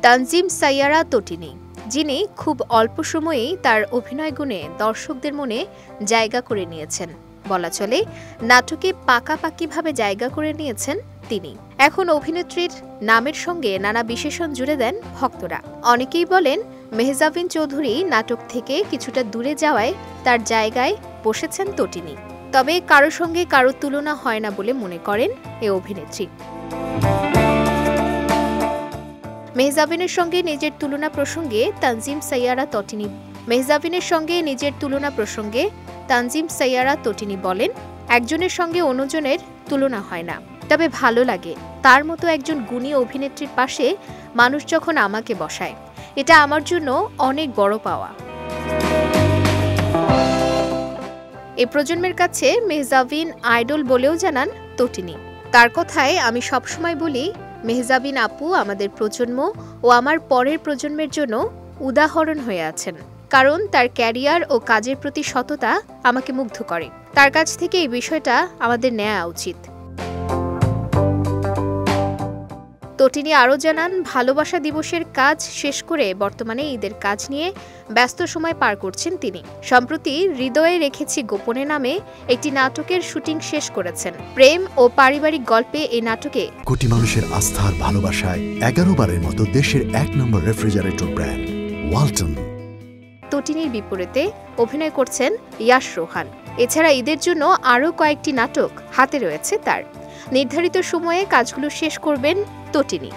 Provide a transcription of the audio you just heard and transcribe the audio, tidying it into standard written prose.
তানজিম সাইয়ারা তটিনী, যিনি খুব অল্প সময়েই তার অভিনয় গুণে দর্শকদের মনে জায়গা করে নিয়েছেন। বলা চলে নাটকে পাকাপাকিভাবে জায়গা করে নিয়েছেন তিনি। এখন অভিনেত্রীর নামের সঙ্গে নানা বিশেষণ জুড়ে দেন ভক্তরা। অনেকেই বলেন মেহজাবিন চৌধুরী নাটক থেকে কিছুটা দূরে যাওয়ায় তার জায়গায় বসেছেন তটিনী। তবে কারো সঙ্গে কারো তুলনা হয় না বলে মনে করেন এ অভিনেত্রী। মেহজাবিনের সঙ্গে নিজের তুলনা প্রসঙ্গে তানজিম সাইয়ারা তটিনী বলেন, একজনের সঙ্গে অন্যজনের তুলনা হয় না, তবে ভালো লাগে তার মতো একজন গুণী অভিনেত্রীর পাশে মানুষ যখন আমাকে বসায়, এটা আমার জন্য অনেক বড় পাওয়া। এ প্রজন্মের কাছে মেহজাবিন আইডল বলেও জানান তটিনী। তার কথায়, আমি সবসময় বলি মেহজাবিন আপু আমাদের প্রজন্ম ও আমার পরের প্রজন্মের জন্য উদাহরণ হয়ে আছেন, কারণ তার ক্যারিয়ার ও কাজের প্রতি সততা আমাকে মুগ্ধ করে। তার কাছ থেকে এই বিষয়টা আমাদের নেওয়া উচিত। তটিনী আরও জানান, ভালোবাসা দিবসের কাজ শেষ করে বর্তমানে ঈদের কাজ নিয়ে ব্যস্ত সময় পার করছেন তিনি। সম্প্রতি হৃদয়ে রেখেছি গোপনে নামে একটি নাটকের শুটিং শেষ করেছেন। প্রেম ও পারিবারিক গল্পে এই নাটকে কোটি মানুষের আস্থার ভালোবাসায় 11 বারের মতো দেশের 1 নম্বর রেফ্রিজারেটর ব্র্যান্ড ওয়ালটন। তটিনীর বিপরীতে অভিনয় করছেন ইয়াশ রোহান। এছাড়া ঈদের জন্য আরও কয়েকটি নাটক হাতে রয়েছে তার। নির্ধারিত সময়ে কাজগুলো শেষ করবেন তটিনী।